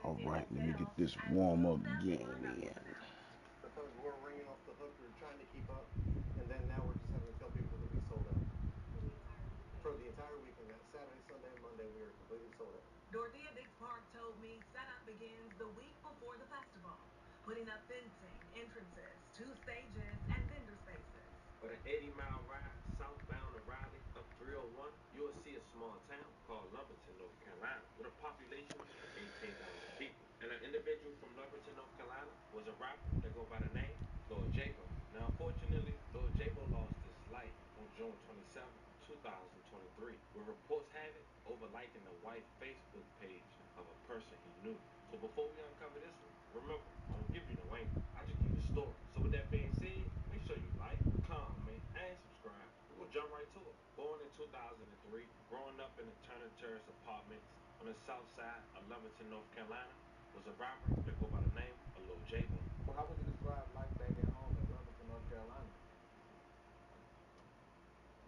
All right, let me get this warm-up game in. Because we're ringing off the hook, we're trying to keep up, and then now we're just having to tell people that we sold out. For the entire weekend, that Saturday, Sunday, and Monday, we are completely sold out. Dorothea Dix Park told me setup begins the week before the festival, putting up fencing, entrances, 2 stages, and vendor spaces. For the 80-mile ride southbound of Raleigh up 301, you'll see a small town called Lumberton, North Carolina, with a population of 18,000 people. And an individual from Lumberton, North Carolina, was a rapper that go by the name Lord J-Bo. Now, unfortunately, Lord J-Bo lost his life on June 27, 2023, where reports have it over liking the white Facebook page of a person he knew. So before we uncover this one, remember, I don't give you no angle. I just give you a story. So with that being said, make sure you like, comment, and subscribe. We'll jump right to it. Born in 2003, growing up in the Turner Terrace apartments on the south side of Lumberton, North Carolina, was a rapper that go by the name of Lil J-Bo. Well, how would you describe life back at home in Lumberton, North Carolina?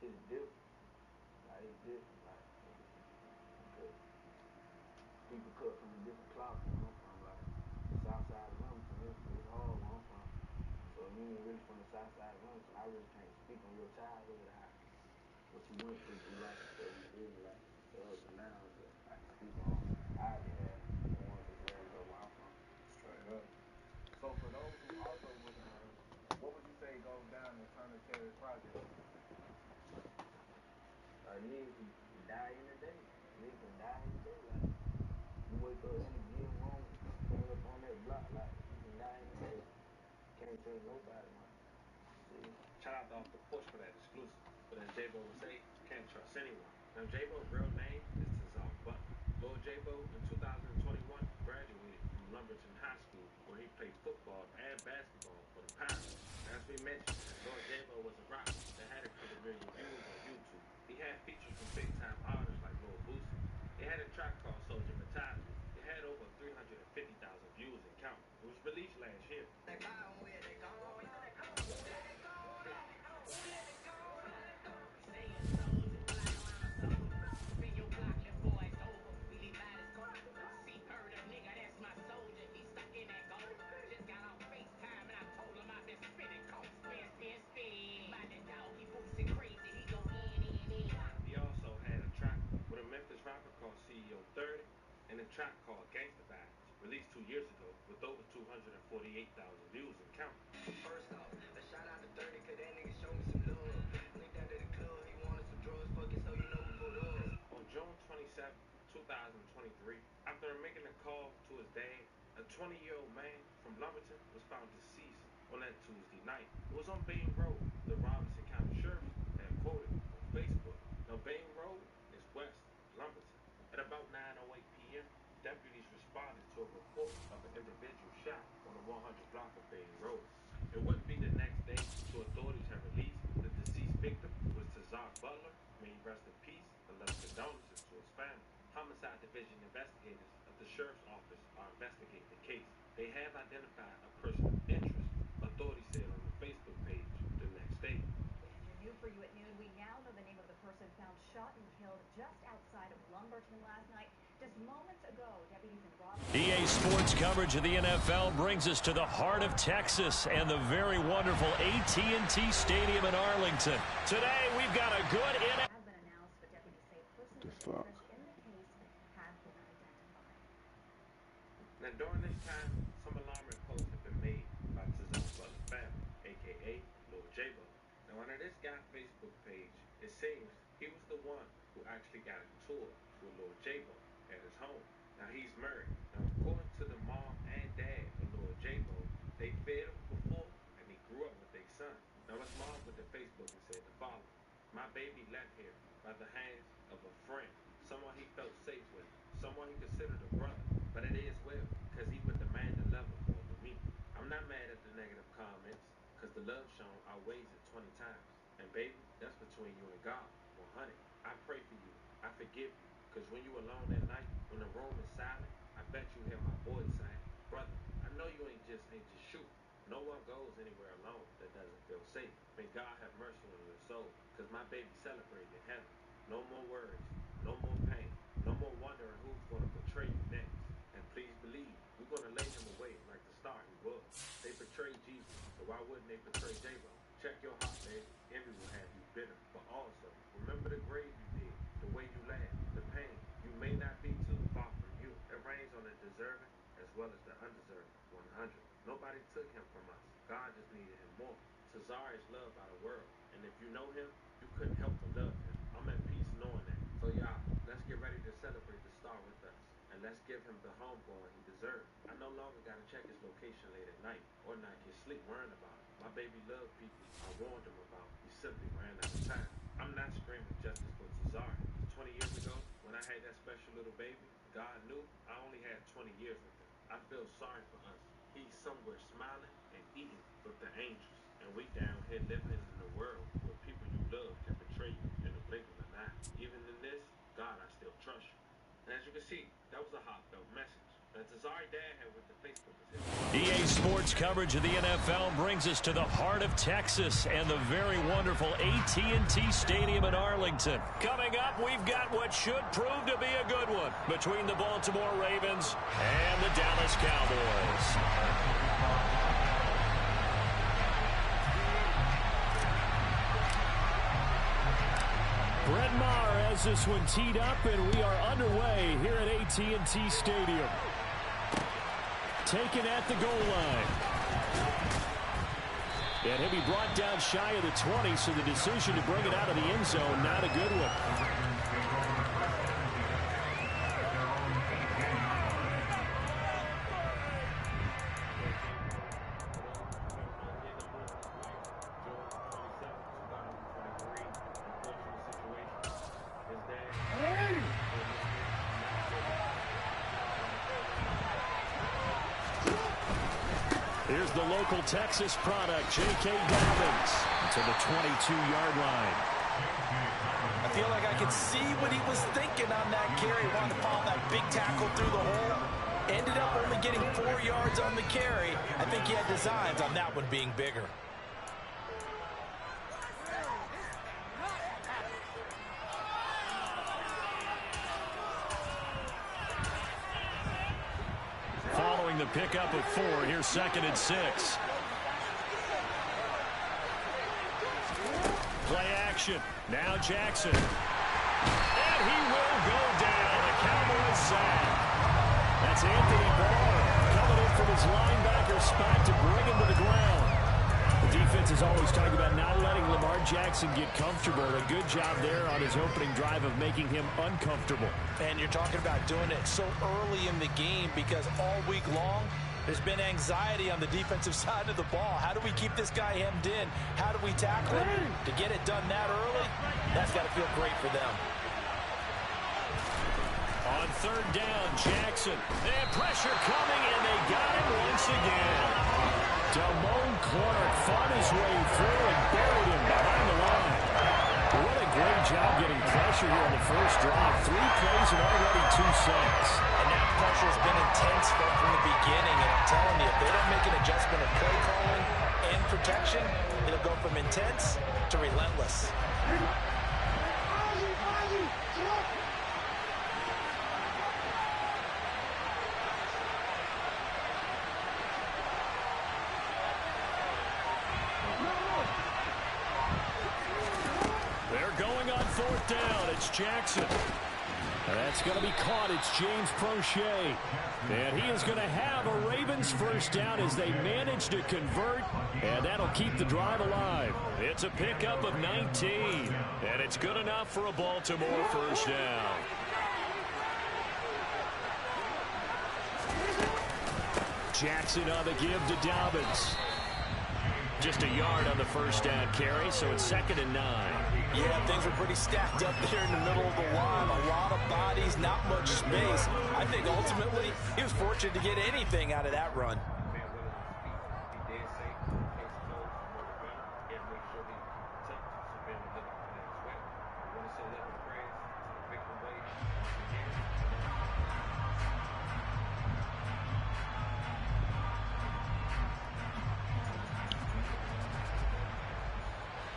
It's different. Like, it's different. Like, because people cut from a different cloth where I'm from. Like, the south side of Lumberton, it's hard where I'm from. So if you ain't really from the south side of Lumberton, I really can't speak on your childhood, what you went through life, what you did, like, the ups and downs. But I can speak on how I had the ones that's ready to go where I'm from. Straight up. So for those who also wasn't around, what would you say goes down in Turner Terrace Project? Niggas can die in a day. Niggas can die in a day. Like, you wake up in a given moment, coming up on that block, like, you can die in a day. Can't tell nobody, man. See? Shout out to Off the Porch for that exclusive. But as J-Bo would say, can't trust anyone. Now, J-Bo's real name is Tazar Butler. Lord J-Bo in 2021 graduated from Lumberton High School, where he played football and basketball for the Pirates. As we mentioned, Lord J-Bo was a rapper that had a couple million views on YouTube. He had features from big-time artists like Lil Boosie. He had a track called Soldier Mentality. It had over 350,000 views and counting. It was released last year. He also had a track with a Memphis rapper called CEO 30 and a track called Gangsta Vibes, released 2 years ago with over 248,000 views and counting. First off, a shout out to 30, cause that nigga showed me some love. Went down to the club, he wanted some drugs, fuck it, so you know who pulled up. On June 27, 2023, after making a call to his dad, a 20-year-old man from Lumberton was found deceased on that Tuesday night. It was on Bain Road. The Robinson County Sheriff had quoted on Facebook. Now, Bain Road is west Lumberton. At about 9:08 p.m., deputies responded to a report of an individual shot on the 100 block of Bain Road. It wouldn't be the next day till authorities have released the deceased victim was Tazar Butler. May he rest in peace and left condolences to his family. Homicide Division investigators of the Sheriff's Office are investigating the case. They have identified a person of interest, authorities said on the Facebook page the next day. New for you at noon. We now know the name of the person found shot and killed just outside of Lumberton last night. Just moments ago, deputies in Robinson. EA Sports coverage of the NFL brings us to the heart of Texas and the very wonderful AT&T Stadium in Arlington. Today, we've got a good Has been announced, but deputies say persons of interest in the case have been identified. Now, during this time, some alarming posts have been made by Tazar Butler's family, a.k.a. Lord J-Bo. Now, under this guy's Facebook page, it seems he was the one who actually got a tour with Lord J-Bo at his home. Now, he's married. Now, according to the mom and dad of Lord J-Bo, they fed him before and he grew up with their son. Now, his mom went to Facebook and said the following: "My baby left here by the hands of a friend, someone he felt safe with, someone he considered a brother. But it is well, because he would demand the love more than me. I'm not mad at the negative comments, because the love shown outweighs it 20 times. And baby, that's between you and God, 100. I pray for you. I forgive you. Because when you're alone at night, when the room is silent, I bet you hear my voice saying, brother, I know you ain't just shooting. No one goes anywhere alone that doesn't feel safe. May God have mercy on your soul, because my baby celebrated in heaven. No more worries, no more pain, no more wondering who's going to betray you next. And please believe, betray J-Bo. Check your heart, baby. Envy will have you bitter. But also, remember the grave you did, the way you laughed, the pain. You may not be too far from you. It rains on the deserving as well as the undeserving. 100. Nobody took him from us. God just needed him more. Cesar is loved by the world. And if you know him, you couldn't help but love him. I'm at peace knowing that. So y'all, let's get ready to celebrate the star with us. And let's give him the homegoing he deserves. I no longer gotta check his location late at night or not get sleep worrying about it. My baby loved people I warned him about. He simply ran out of time. I'm not screaming justice for Cesar. 20 years ago, when I had that special little baby, God knew I only had 20 years with him. I feel sorry for us. He's somewhere smiling and eating with the angels. And we down here living in the world where people you love can betray you in the blink of an eye. Even in this, God, I still trust you. And as you can see, that was a heartfelt message. And Cesar's dad had with the Facebook was his. EA Sports coverage of the NFL brings us to the heart of Texas and the very wonderful AT&T Stadium in Arlington. Coming up, we've got what should prove to be a good one between the Baltimore Ravens and the Dallas Cowboys. Brett Maher has this one teed up, and we are underway here at AT&T Stadium. Taken at the goal line. And he'll be brought down shy of the 20, so the decision to bring it out of the end zone, not a good one. Here's the local Texas product, J.K. Dobbins, to the 22-yard line. I feel like I could see what he was thinking on that carry. Wanted to follow that big tackle through the hole. Ended up only getting 4 yards on the carry. I think he had designs on that one being bigger. Following the pickup of 4, here's 2nd and 6. Play action. Now Jackson. And he will go down. A Cowboys sack. That's Anthony Barr coming in from his linebacker spot to bring him to the ground. The defense is always talking about not letting Lamar Jackson get comfortable. A good job there on his opening drive of making him uncomfortable. And you're talking about doing it so early in the game because all week long there's been anxiety on the defensive side of the ball. How do we keep this guy hemmed in? How do we tackle him? To get it done that early, that's got to feel great for them. On 3rd down, Jackson. And pressure coming, and they got him once again. Damone Clark fought his way through and buried him behind the line. What a great job getting pressure here on the first drive. 3 plays and already 2 sacks. And that pressure has been intense from the beginning. And I'm telling you, if they don't make an adjustment in play calling and protection, it'll go from intense to relentless. Going on 4th down, it's Jackson. That's going to be caught. It's James Prochet. And he is going to have a Ravens first down as they manage to convert. And that'll keep the drive alive. It's a pickup of 19. And it's good enough for a Baltimore first down. Jackson on the give to Dobbins. Just a yard on the first down carry, so it's 2nd and 9. Yeah, things were pretty stacked up there in the middle of the line. A lot of bodies, not much space. I think ultimately he was fortunate to get anything out of that run.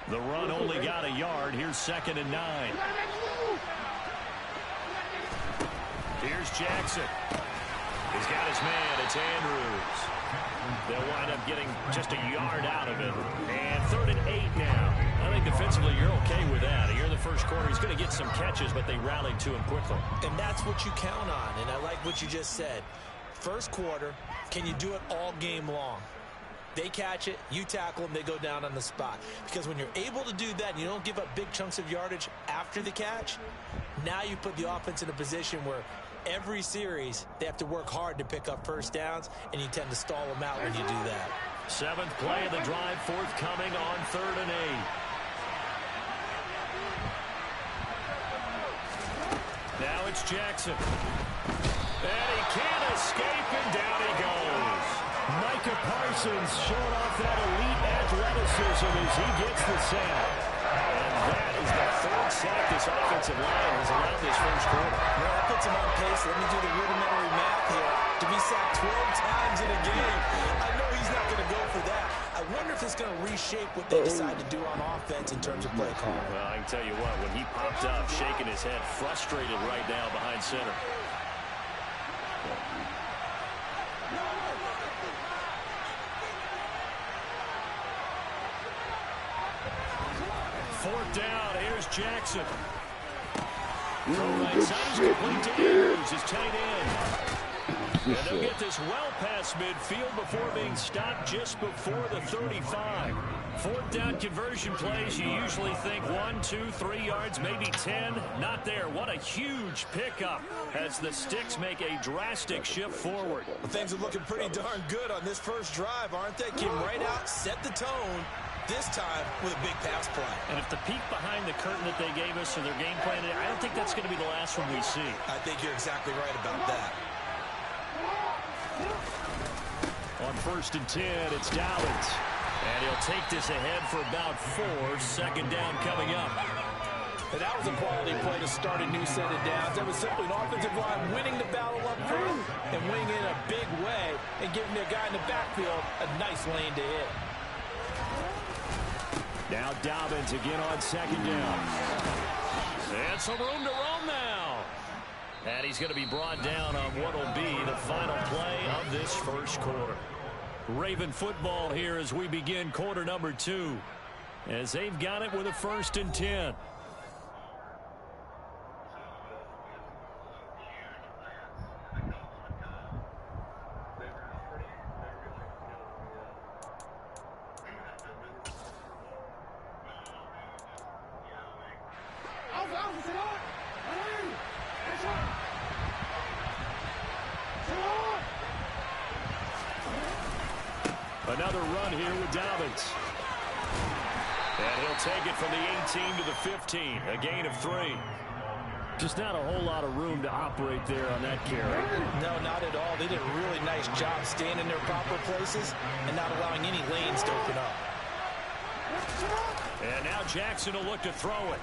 The run only got a yard. Here's 2nd and 9. Here's Jackson. He's got his man. It's Andrews. They'll wind up getting just a yard out of it. And 3rd and 8 now. I think defensively you're okay with that. Here in the first quarter, he's going to get some catches, but they rallied to him quickly. And that's what you count on, and I like what you just said. First quarter, can you do it all game long? They catch it, you tackle them, they go down on the spot. Because when you're able to do that and you don't give up big chunks of yardage after the catch, now you put the offense in a position where every series they have to work hard to pick up first downs, and you tend to stall them out when you do that. 7th play of the drive forthcoming on 3rd and 8. Now it's Jackson. And he can't escape, and down he goes. Micah Parsons showing off that elite athleticism as he gets the sack. And that is the 3rd sack this offensive line has allowed this first quarter. Well, that puts him on pace. Let me do the rudimentary math here. To be sacked 12 times in a game, I know he's not going to go for that. I wonder if it's going to reshape what they decide to do on offense in terms of play call. Well, I can tell you what, when he popped up, shaking his head, frustrated right now behind center. Fourth down, here's Jackson. Right side is complete to Andrews, his tight end. And they'll get this well past midfield before being stopped just before the 35. 4th down conversion plays, you usually think 1, 2, 3 yards, maybe 10. Not there. What a huge pickup as the Sticks make a drastic shift forward. Well, things are looking pretty darn good on this first drive, aren't they? Came right out, set the tone. This time with a big pass play. And if the peek behind the curtain that they gave us or their game plan, I don't think that's going to be the last one we see. I think you're exactly right about that. On 1st and 10, it's Dowens. And he'll take this ahead for about 4. 2nd down coming up. And that was a quality play to start a new set of downs. That was simply an offensive line winning the battle up front and winning in a big way and giving their guy in the backfield a nice lane to hit. Now Dobbins again on 2nd down. And some room to roam now. And he's going to be brought down on what will be the final play of this first quarter. Raven football here as we begin quarter number 2. As they've got it with a 1st and 10. Another run here with Dobbins. And he'll take it from the 18 to the 15. A gain of 3. Just not a whole lot of room to operate there on that carry. No, not at all. They did a really nice job staying in their proper places and not allowing any lanes to open up. And now Jackson will look to throw it.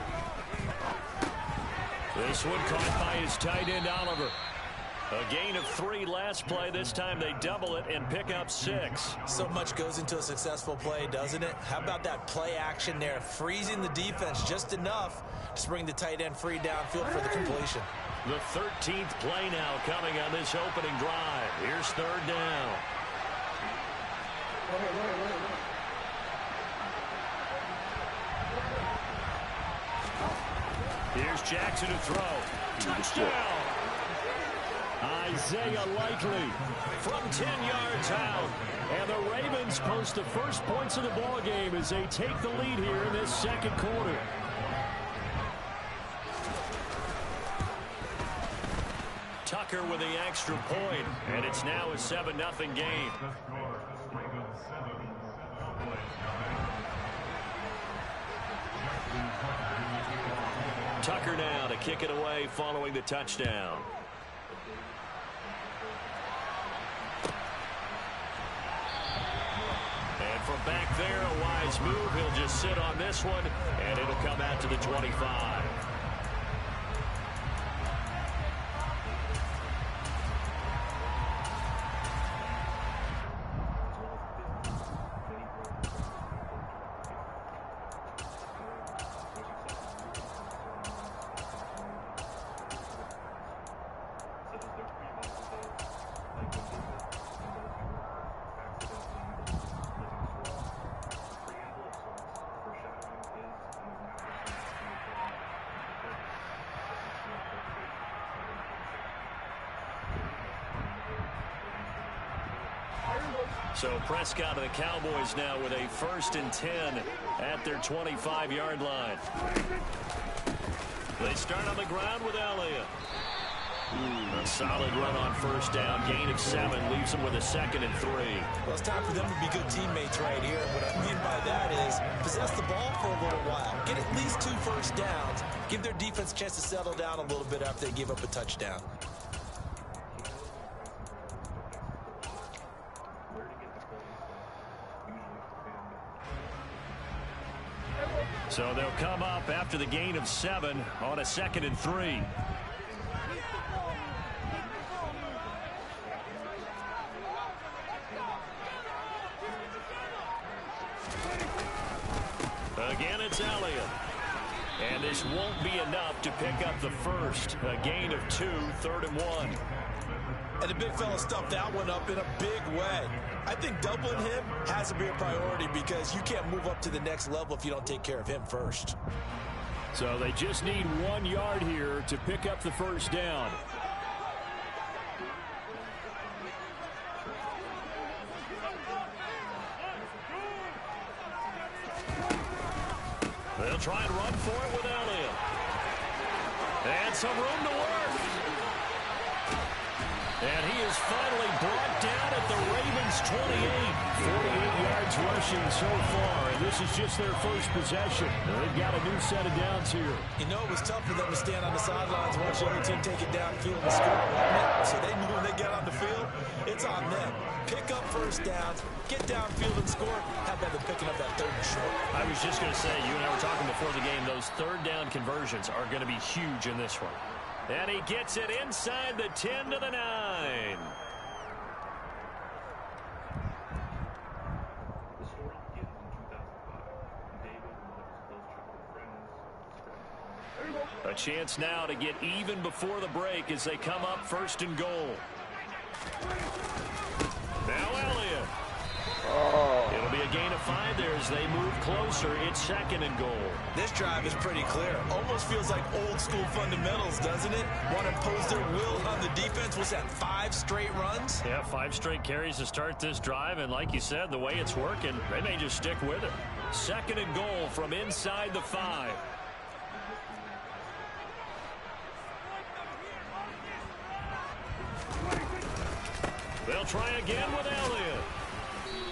This one caught by his tight end, Oliver. A gain of 3 last play. This time they double it and pick up 6. So much goes into a successful play, doesn't it? How about that play action there? Freezing the defense just enough to bring the tight end free downfield for the completion. The 13th play now coming on this opening drive. Here's 3rd down. Here's Jackson to throw. Touchdown! Isaiah Likely from 10 yards out. And the Ravens post the first points of the ball game as they take the lead here in this second quarter. Tucker with the extra point, and it's now a 7-0 game. Tucker now to kick it away following the touchdown. And from back there, a wise move. He'll just sit on this one, and it'll come out to the 25. So Prescott and the Cowboys now with a 1st and 10 at their 25-yard line. They start on the ground with Elliott. A solid run on 1st down. Gain of 7 leaves them with a 2nd and 3. Well, it's time for them to be good teammates right here. What I mean by that is possess the ball for a little while. Get at least 2 first downs. Give their defense a chance to settle down a little bit after they give up a touchdown. So they'll come up after the gain of 7 on a 2nd and 3. Again, it's Elliott. And this won't be enough to pick up the first. A gain of 2, 3rd and 1. And the big fella stuffed that one up in a big way. I think doubling him has to be a priority because you can't move up to the next level if you don't take care of him first. So they just need 1 yard here to pick up the 1st down. They'll try and run for it with Elliott. And some room to work. And he is finally brought down at the Ravens' 28. 48 yards rushing so far, and this is just their first possession. They've got a new set of downs here. You know it was tough for them to stand on the sidelines and watch the other team take it downfield and score, wasn't it? So they knew when they got on the field, it's on them. Pick up first downs, get downfield and score. How about them picking up that 3rd and short? I was just going to say, you and I were talking before the game, those 3rd down conversions are going to be huge in this one. And he gets it inside the 10 to the 9. A chance now to get even before the break as they come up 1st and goal. Now Elliott. It'll be a gain of 5 there as they move closer. It's 2nd and goal. This drive is pretty clear. Almost feels like old school fundamentals, doesn't it? Want to impose their will on the defense. What's that, 5 straight runs? Yeah, 5 straight carries to start this drive. And like you said, the way it's working, they may just stick with it. 2nd and goal from inside the 5. They'll try again with Elliott.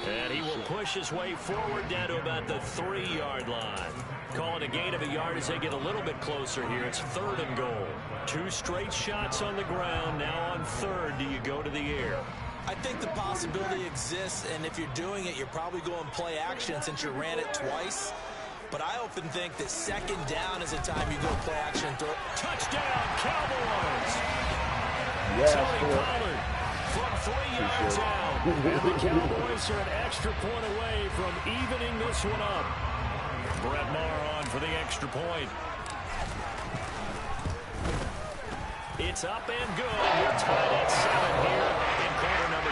And he will push his way forward down to about the 3-yard line. Call it a gain of a yard as they get a little bit closer here. It's 3rd and goal. 2 straight shots on the ground. Now on 3rd, do you go to the air? I think the possibility exists, and if you're doing it, you're probably going play action since you ran it twice. But I often think that 2nd down is the time you go play action and throw. Touchdown, Cowboys! Yes, Tony Pollard from 3 yards out. And the Cowboys are an extra point away from evening this one up. Brett Maher on for the extra point. It's up and good. We're tied at 7 here in quarter number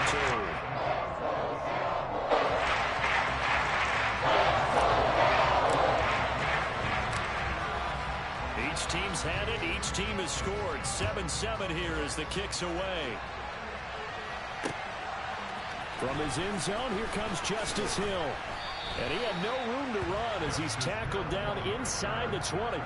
2. Each team's had it. Each team has scored. 7-7 here as the kick's away. From his end zone, here comes Justice Hill. And he had no room to run as he's tackled down inside the 20.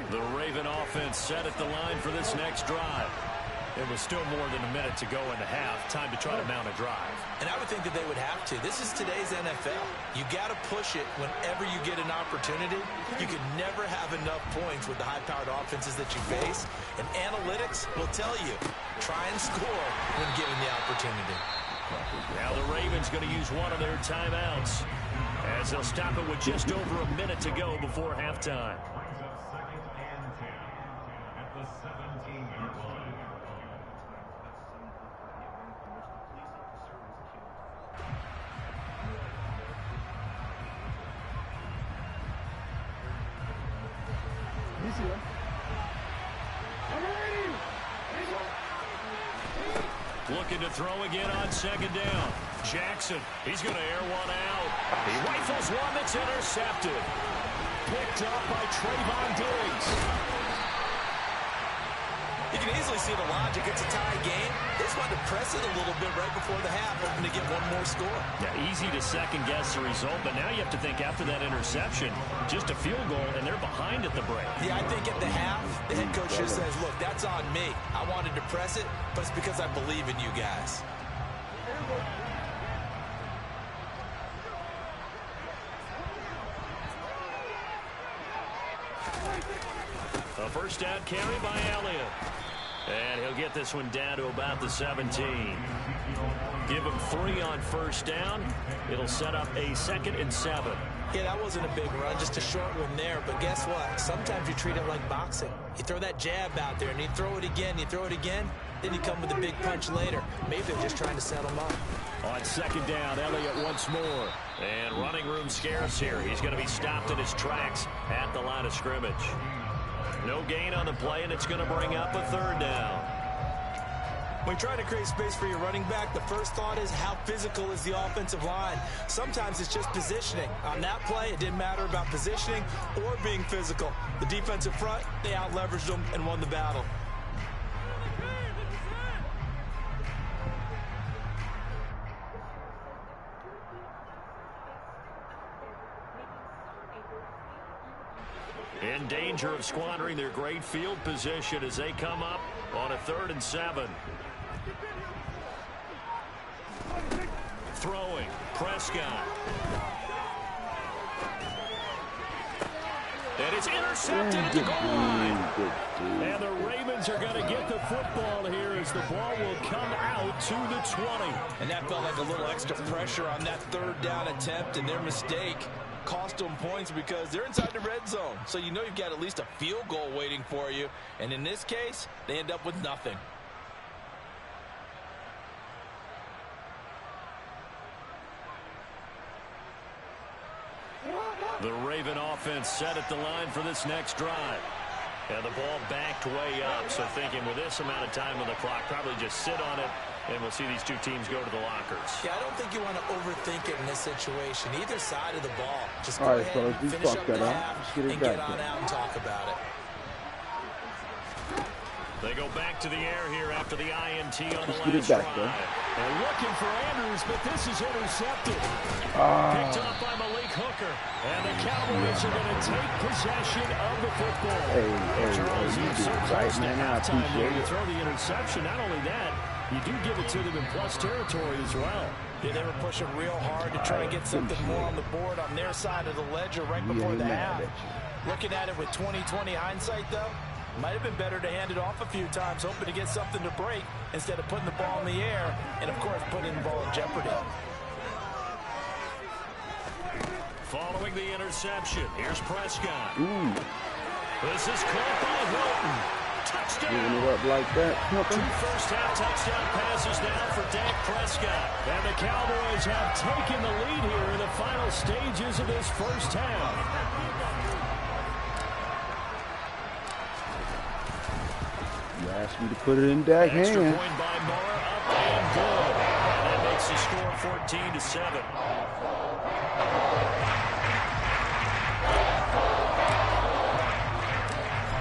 The Raven offense set at the line for this next drive. It was still more than a minute to go in the half. Time to try to mount a drive. And I would think that they would have to. This is today's NFL. You got to push it whenever you get an opportunity. You can never have enough points with the high-powered offenses that you face. And analytics will tell you, try and score when given the opportunity. Now the Ravens going to use one of their timeouts as they'll stop it with just over a minute to go before halftime. Looking to throw again on second down. Jackson, he's going to air one out. He rifles one that's intercepted. Picked up by Trayvon Diggs. You can easily see the logic. It's a tie game. They just wanted to press it a little bit right before the half, hoping to get one more score. Yeah, easy to second-guess the result, but now you have to think after that interception, just a field goal, and they're behind at the break. Yeah, I think at the half, the head coach just says, look, that's on me. I wanted to press it, but it's because I believe in you guys. A first down carry by Elliott. And he'll get this one down to about the 17. Give him 3 on first down. It'll set up a 2nd and 7. Yeah, that wasn't a big run, just a short one there. But guess what? Sometimes you treat it like boxing. You throw that jab out there, and you throw it again, then you come with a big punch later. Maybe they're just trying to set him up. On second down, Elliott once more. And running room scarce here. He's going to be stopped in his tracks at the line of scrimmage. No gain on the play, and it's going to bring up a 3rd down. When you're trying to create space for your running back, the first thought is how physical is the offensive line. Sometimes it's just positioning. On that play, it didn't matter about positioning or being physical. The defensive front, they out-leveraged them and won the battle. In danger of squandering their great field position as they come up on a 3rd and 7. Throwing, Prescott. And it's intercepted at the goal line. And the Ravens are going to get the football here as the ball will come out to the 20. And that felt like a little extra pressure on that 3rd down attempt, and their mistake cost them points because they're inside the red zone. So you know you've got at least a field goal waiting for you. And in this case, they end up with nothing. The Raven offense set at the line for this next drive. And the ball backed way up. So thinking with this amount of time on the clock, probably just sit on it. And we'll see these two teams go to the lockers. Yeah, I don't think you want to overthink it in this situation. Either side of the ball. Just go All right, ahead fellas, we finish up fucked that the up. half Let's get it and back get on there. out and talk about it. They go back to the air here after the INT on the Let's get it last back drive. there. They're looking for Andrews, but this is intercepted. Picked up by Malik Hooker. And the Cowboys are going to take possession of the football. Hey, Charles, you it's did so right, close to man. I halftime appreciate there. You it. throw the interception. Not only that, you do give it to them in plus territory as well. Yeah, they were pushing real hard to try and get something more on the board on their side of the ledger right before the half. Looking at it with 20/20 hindsight, though, might have been better to hand it off a few times, hoping to get something to break instead of putting the ball in the air and, of course, putting the ball in jeopardy. Following the interception, here's Prescott. Ooh. This is caught by Hilton. Touchdown. Giving it up like that. 2 first-half touchdown passes now for Dak Prescott. And the Cowboys have taken the lead here in the final stages of this first half. You asked me to put it in Dak's hand. Extra point by Moore, up and good. And that makes the score 14-7.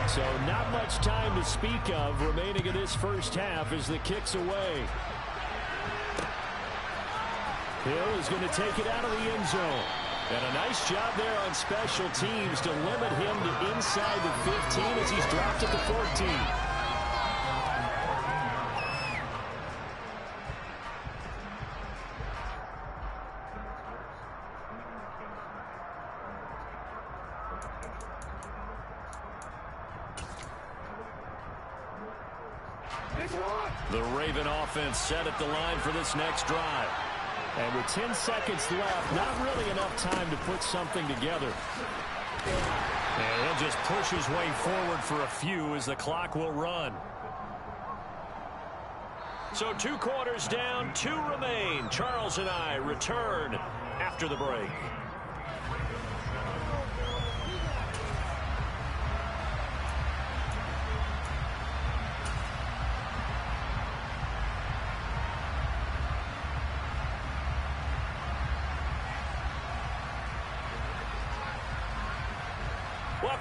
So not much time to speak of remaining in this first half as the kick's away. Hill is going to take it out of the end zone. And a nice job there on special teams to limit him to inside the 15 as he's dropped at the 14. The Raven offense set at the line for this next drive. And with 10 seconds left, not really enough time to put something together. And he'll just push his way forward for a few as the clock will run. So 2 quarters down, 2 remain. Charles and I return after the break.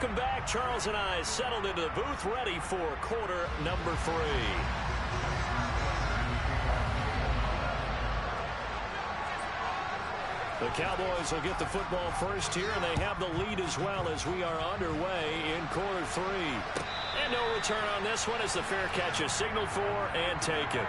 Welcome back. Charles and I settled into the booth, ready for quarter number 3. The Cowboys will get the football first here, and they have the lead as well as we are underway in quarter 3. And no return on this one as the fair catch is signaled for and taken.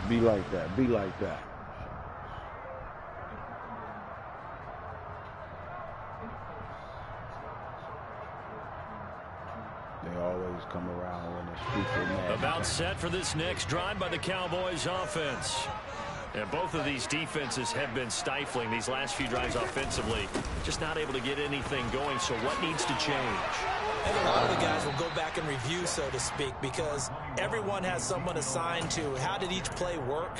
Be like that. Be like that. They always come around when it's super mad. About set for this next drive by the Cowboys offense. And both of these defenses have been stifling these last few drives offensively. Just not able to get anything going, so what needs to change? And a lot of the guys will go back and review, so to speak, because everyone has someone assigned to how did each play work.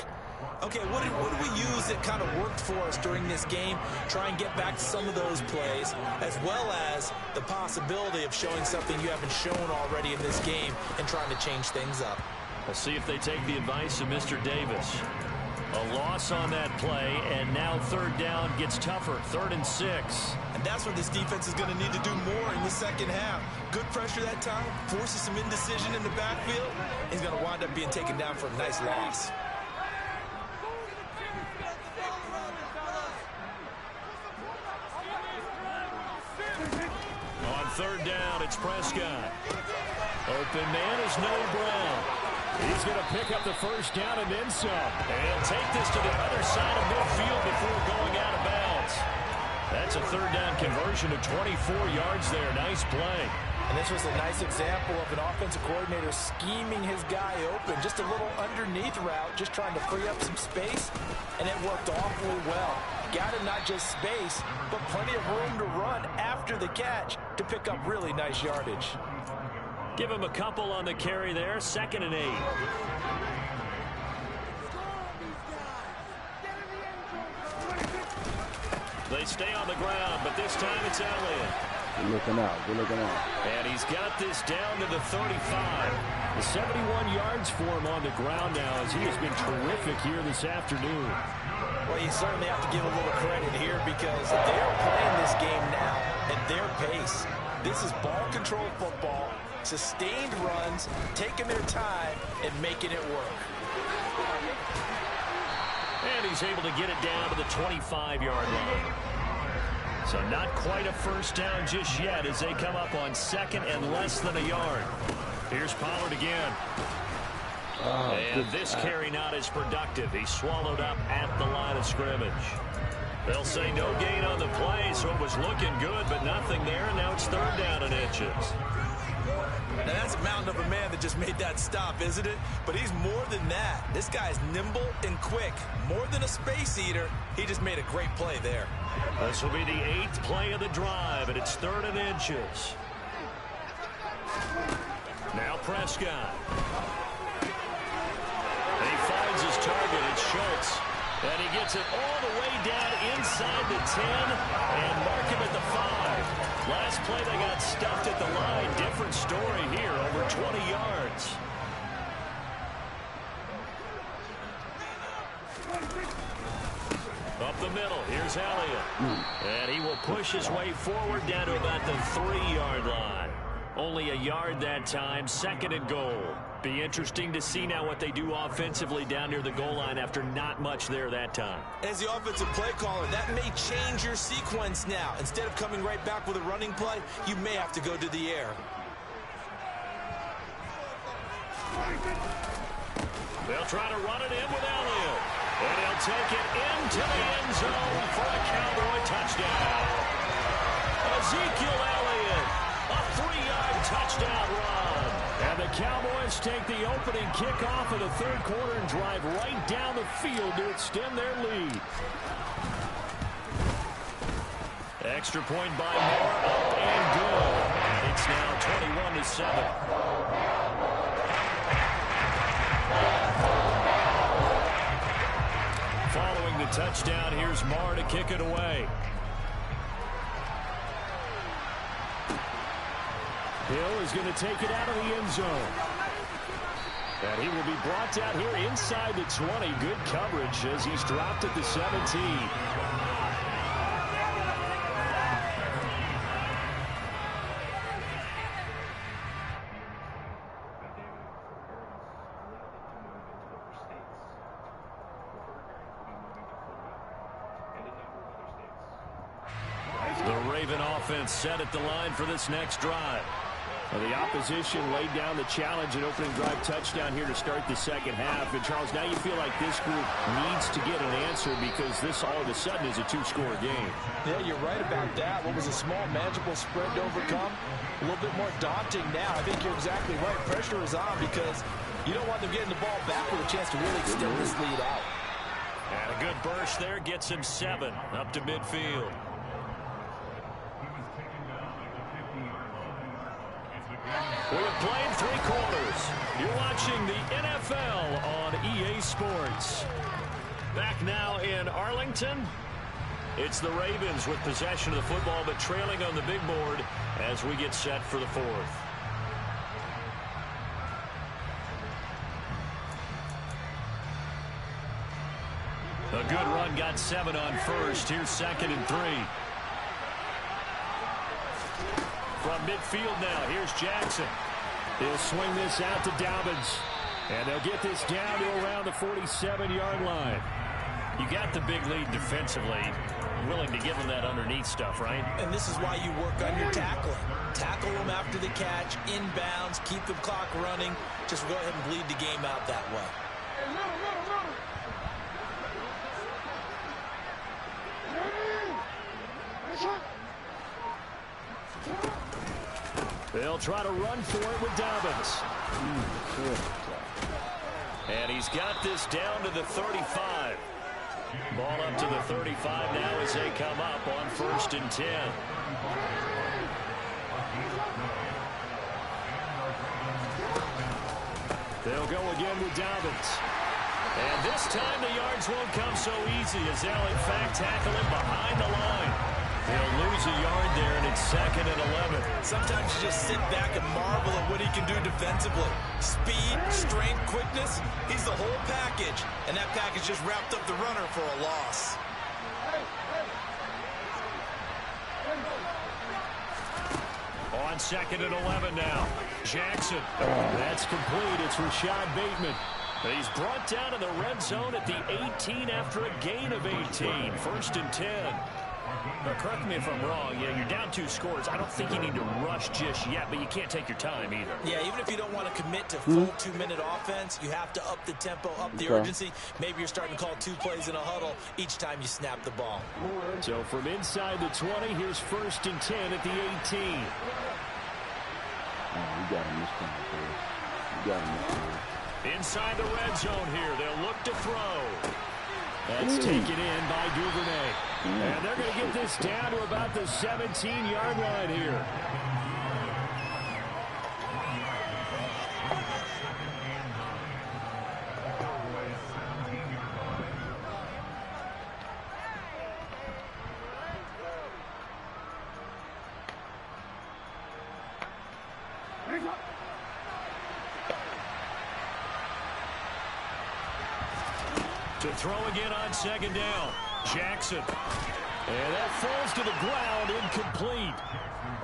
Okay, what did we use that kind of worked for us during this game? Try and get back to some of those plays, as well as the possibility of showing something you haven't shown already in this game and trying to change things up. We'll see if they take the advice of Mr. Davis. A loss on that play, and now third down gets tougher. 3rd and 6. And that's what this defense is going to need to do more in the second half. Good pressure that time, forces some indecision in the backfield. He's going to wind up being taken down for a nice loss. On 3rd down, it's Prescott. Open man is Noah Brown. He's going to pick up the first down and then some. And he'll take this to the other side of midfield before going out of bounds. That's a 3rd down conversion of 24 yards there. Nice play. And this was a nice example of an offensive coordinator scheming his guy open. Just a little underneath route, just trying to free up some space. And it worked awfully well. Got him not just space, but plenty of room to run after the catch to pick up really nice yardage. Give him a couple on the carry there. 2nd and 8. They stay on the ground, but this time it's Elliott. Good looking out. Good looking out. And he's got this down to the 35. The 71 yards for him on the ground now as he has been terrific here this afternoon. Well, you certainly have to give a little credit here because they're playing this game now at their pace. This is ball control football, sustained runs, taking their time and making it work. And he's able to get it down to the 25-yard line. So not quite a first down just yet as they come up on 2nd and less than a yard. Here's Pollard again. And this carry not as productive. He's swallowed up at the line of scrimmage. They'll say no gain on the play, so it was looking good, but nothing there, and now it's 3rd down and inches. Now that's a mountain of a man that just made that stop, isn't it? But he's more than that. This guy's nimble and quick. More than a space eater, he just made a great play there. This will be the 8th play of the drive, and it's 3rd and inches. Now Prescott. He finds his target. It's Schultz. And he gets it all the way down inside the 10 and mark him at the 5. Last play they got stuffed at the line. Different story here, over 20 yards. Up the middle, here's Elliott. And he will push his way forward down to about the 3-yard line. Only a yard that time, 2nd and goal. Be interesting to see now what they do offensively down near the goal line after not much there that time. As the offensive play caller, that may change your sequence now. Instead of coming right back with a running play, you may have to go to the air. They'll try to run it in with Elliott. And he'll take it into the end zone for a Cowboy touchdown. Ezekiel Elliott, a 3-yard touchdown run. And the Cowboys take the opening kickoff of the 3rd quarter and drive right down the field to extend their lead. Extra point by Moore, up and good. It's now 21-7. Following the touchdown, here's Marr to kick it away. Hill is going to take it out of the end zone. And he will be brought down here inside the 20. Good coverage as he's dropped at the 17. The Raven offense set at the line for this next drive. Well, the opposition laid down the challenge and opening drive touchdown here to start the second half. And, Charles, now you feel like this group needs to get an answer because this all of a sudden is a two-score game. Yeah, you're right about that. What was a small, manageable spread to overcome, a little bit more daunting now. I think you're exactly right. Pressure is on because you don't want them getting the ball back with a chance to really extend this lead out. And a good burst there gets him 7 up to midfield. We have played 3 quarters. You're watching the NFL on EA Sports. Back now in Arlington. It's the Ravens with possession of the football, but trailing on the big board as we get set for the 4th. A good run got 7 on first. Here's 2nd and 3. From midfield now, here's Jackson. He'll swing this out to Dobbins. And they'll get this down to around the 47-yard line. You got the big lead defensively. Willing to give them that underneath stuff, right? And this is why you work on your tackling. Tackle them after the catch, inbounds, keep the clock running. Just go ahead and bleed the game out that way. They'll try to run for it with Dobbins. And he's got this down to the 35. Ball up to the 35 now as they come up on 1st and 10. They'll go again with Dobbins. And this time the yards won't come so easy as they'll in fact tackle him behind the line. They'll lose a yard there, and it's 2nd and 11. Sometimes you just sit back and marvel at what he can do defensively. Speed, strength, quickness, he's the whole package. And that package just wrapped up the runner for a loss. On 2nd and 11 now. Jackson. That's complete. It's Rashad Bateman. He's brought down in the red zone at the 18 after a gain of 18. 1st and 10. Now, correct me if I'm wrong. Yeah, you're down 2 scores. I don't think you need to rush just yet, but you can't take your time either. Yeah, even if you don't want to commit to full 2-minute offense, you have to up the tempo, up the urgency. Maybe you're starting to call 2 plays in a huddle each time you snap the ball. So from inside the 20, here's 1st and 10 at the 18. We got him this time, boys. We got him this time. Inside the red zone here. They'll look to throw. That's taken in by Duvernay. And they're going to get this down to about the 17-yard line here. To throw again on 2nd down. Jackson. And that falls to the ground, incomplete.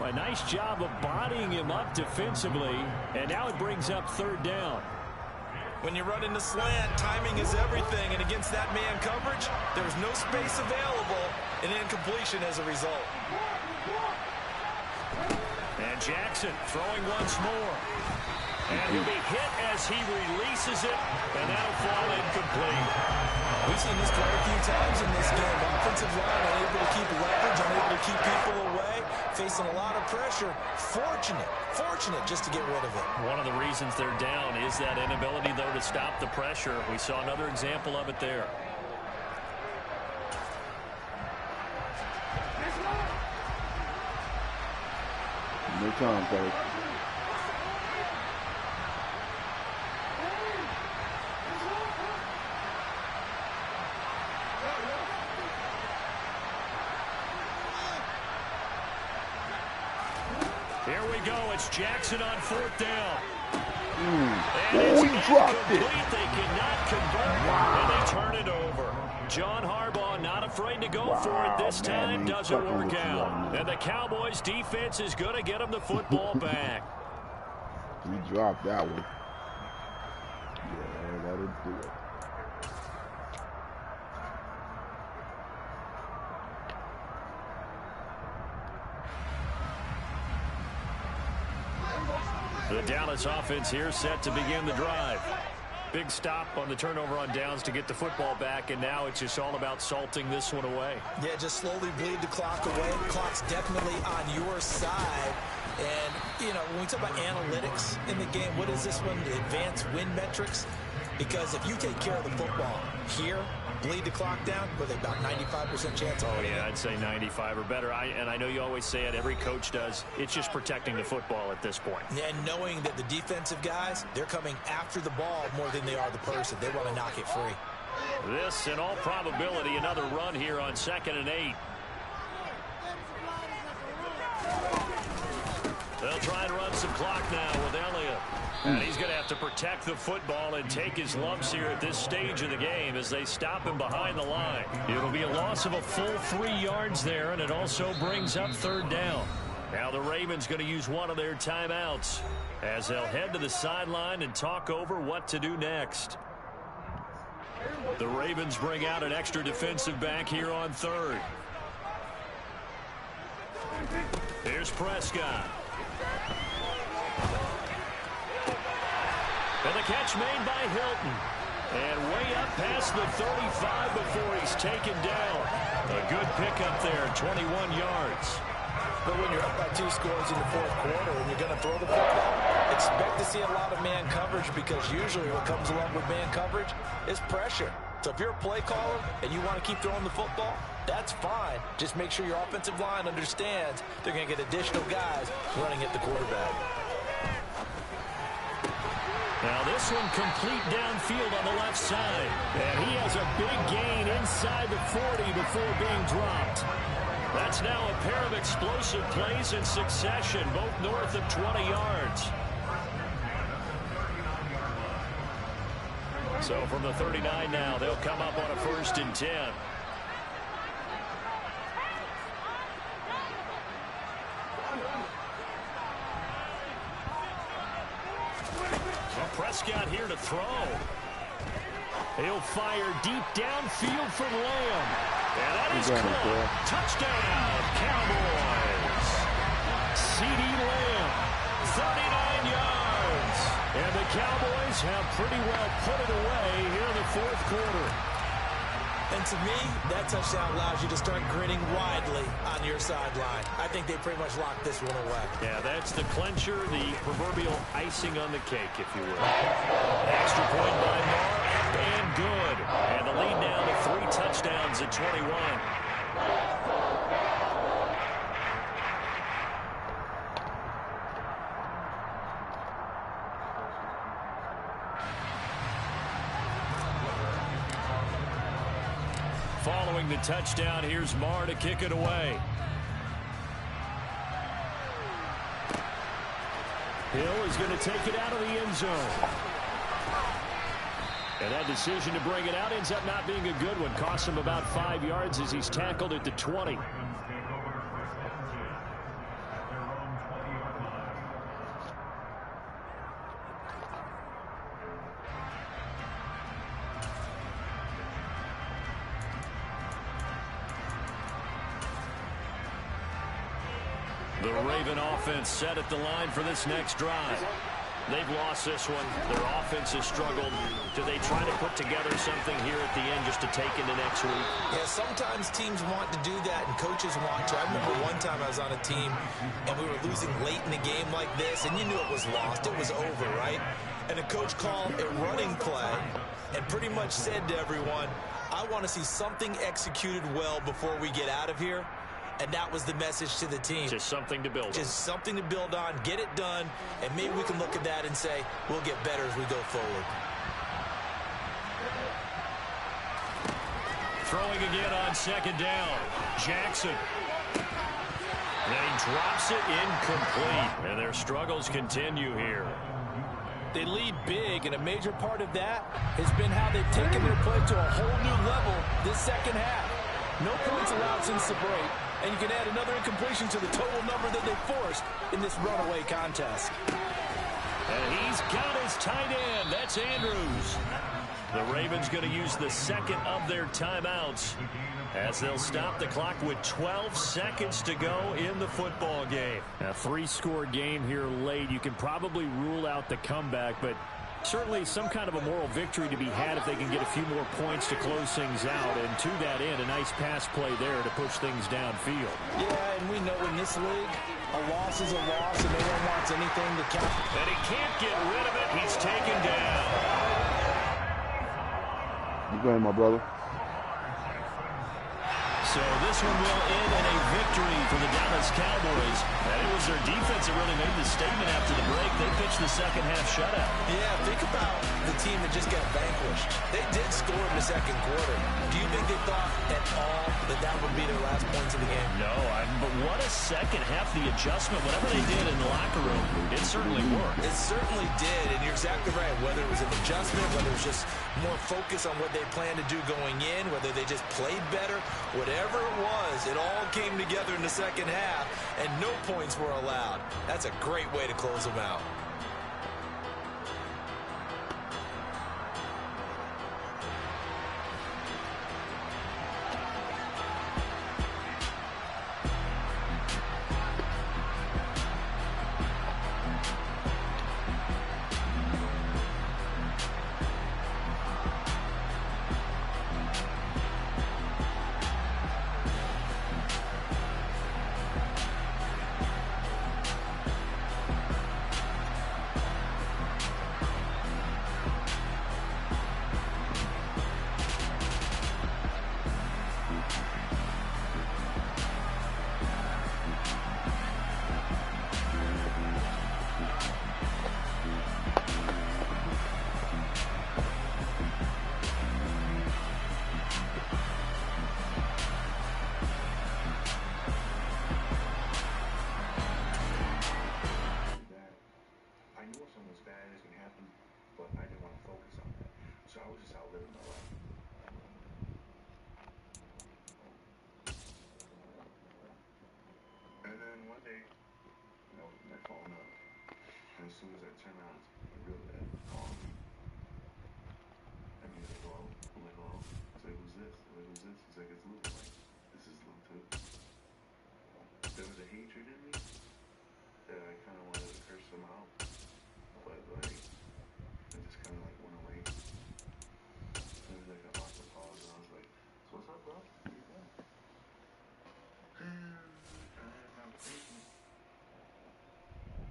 A nice job of bodying him up defensively. And now it brings up 3rd down. When you run into slant, timing is everything. And against that man coverage, there's no space available. An incompletion as a result. And Jackson throwing once more. And he'll be hit as he releases it, and that'll fall incomplete. We've seen this quite a few times in this game. Offensive line unable to keep leverage, unable to keep people away, facing a lot of pressure. Fortunate just to get rid of it. One of the reasons they're down is that inability, though, to stop the pressure. We saw another example of it there. Make time, fellas. Here we go. It's Jackson on 4th down. Oh, he dropped it. They cannot convert, and they turn it over. John Harbaugh not afraid to go for it this time. Doesn't work out. And the Cowboys defense is going to get him the football back. He dropped that one. Yeah, that'll do it. The Dallas offense here set to begin the drive. Big stop on the turnover on downs to get the football back, and now it's just all about salting this one away. Yeah, just slowly bleed the clock away. The clock's definitely on your side. And, you know, when we talk about analytics in the game, what is this one? The advanced win metrics? Because if you take care of the football here, bleed the clock down with about 95% chance of winning. Yeah, I'd say 95 or better. And I know you always say it, every coach does. It's just protecting the football at this point. And knowing that the defensive guys, they're coming after the ball more than they are the person. They want to knock it free. This, in all probability, another run here on 2nd and 8. They'll try and run some clock now with Elliott. And he's going to have to protect the football and take his lumps here at this stage of the game as they stop him behind the line. It'll be a loss of a full 3 yards there, and it also brings up 3rd down. Now the Ravens going to use one of their timeouts as they'll head to the sideline and talk over what to do next. The Ravens bring out an extra defensive back here on 3rd. Here's Prescott. And the catch made by Hilton. And way up past the 35 before he's taken down. A good pickup there, 21 yards. But when you're up by 2 scores in the 4th quarter and you're going to throw the football, expect to see a lot of man coverage, because usually what comes along with man coverage is pressure. So if you're a play caller and you want to keep throwing the football, that's fine. Just make sure your offensive line understands they're going to get additional guys running at the quarterback. Now this one complete downfield on the left side. And he has a big gain inside the 40 before being dropped. That's now a pair of explosive plays in succession, both north of 20 yards. So from the 39 now, they'll come up on a 1st and 10. Prescott here to throw. He'll fire deep downfield from Lamb. And that is caught. Touchdown, Cowboys. C.D. Lamb, 39 yards. And the Cowboys have pretty well put it away here in the 4th quarter. And to me, that touchdown allows you to start grinning widely on your sideline. I think they pretty much locked this one away. Yeah, that's the clincher, the proverbial icing on the cake, if you will. Extra point by Marr, and good. And the lead now to 3 touchdowns at 21. Following the touchdown, here's Marr to kick it away. Hill is going to take it out of the end zone. And that decision to bring it out ends up not being a good one. Costs him about 5 yards as he's tackled at the 20. The Raven offense set at the line for this next drive. They've lost this one. Their offense has struggled. Do they try to put together something here at the end just to take into next week? Yeah, sometimes teams want to do that and coaches want to. I remember one time I was on a team and we were losing late in the game like this, and you knew it was lost. It was over, right? And a coach called a running play and pretty much said to everyone, I want to see something executed well before we get out of here. and that was the message to the team. Just something to build on. Just something to build on, get it done, and maybe we can look at that and say, we'll get better as we go forward. Throwing again on second down. Jackson. And he drops it incomplete. And their struggles continue here. They lead big, and a major part of that has been how they've taken their play to a whole new level this second half. No points allowed since the break, and you can add another incompletion to the total number that they forced in this runaway contest. And he's got his tight end. That's Andrews. The Ravens going to use the second of their timeouts as they'll stop the clock with 12 seconds to go in the football game. A 3-score game here late. You can probably rule out the comeback, but certainly some kind of a moral victory to be had if they can get a few more points to close things out. And to that end, a nice pass play there to push things downfield. Yeah, and we know in this league, a loss is a loss, and no one wants anything to count. And he can't get rid of it. He's taken down. You go ahead, my brother. So this one will end in a victory for the Dallas Cowboys. And it was their defense that really made the statement after the break. They pitched the second half shutout. Yeah, think about the team that just got vanquished. They did score in the second quarter. Do you think they thought at all that that would be their last points of the game? No, but what a second half. The adjustment, whatever they did in the locker room, it certainly worked. It certainly did, and you're exactly right. Whether it was an adjustment, whether it was just more focus on what they planned to do going in, whether they just played better, whatever it was, it all came together in the second half, and no points were allowed. That's a great way to close them out. As soon as I turn around, I real bad. Call me. And he's like, oh, I'm like, oh. I was like, who's this? I'm like, who's this? He's like, it's Luke. I'm like, this is Luke too. There was a hatred in me that I kind of wanted to curse him out. But like, I just kind of like went away. So it was like a awkward pause, and I was like, so what's up, bro? What you doing? I had a conversation.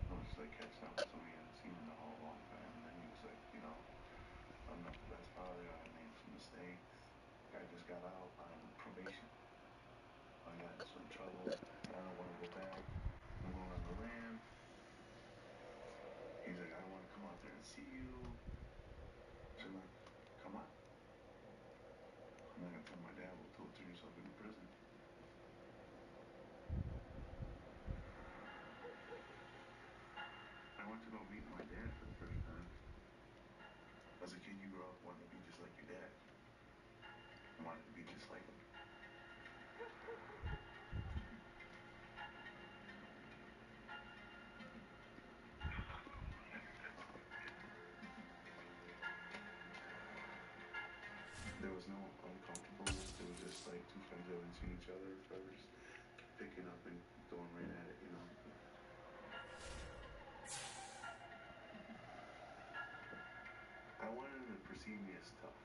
I was just like catching up with somebody I hadn't seen in a whole long time, and then he was like, you know, I'm not the best father, I made some mistakes. I just got out on probation. I got in some trouble. I don't want to go back. I'm going on the lam. He's like, I want to come out there and see you. So I'm like, come on. I'm not gonna tell my dad, we'll torture yourself in prison. I went to go meet my dad for the first time. As a kid, you grow up wanting to be just like your dad. I wanted to be just like him. There was no uncomfortableness. It was just like two friends that haven't seen each other forever, just picking up and going right at it, you know. I wanted him to perceive me as tough.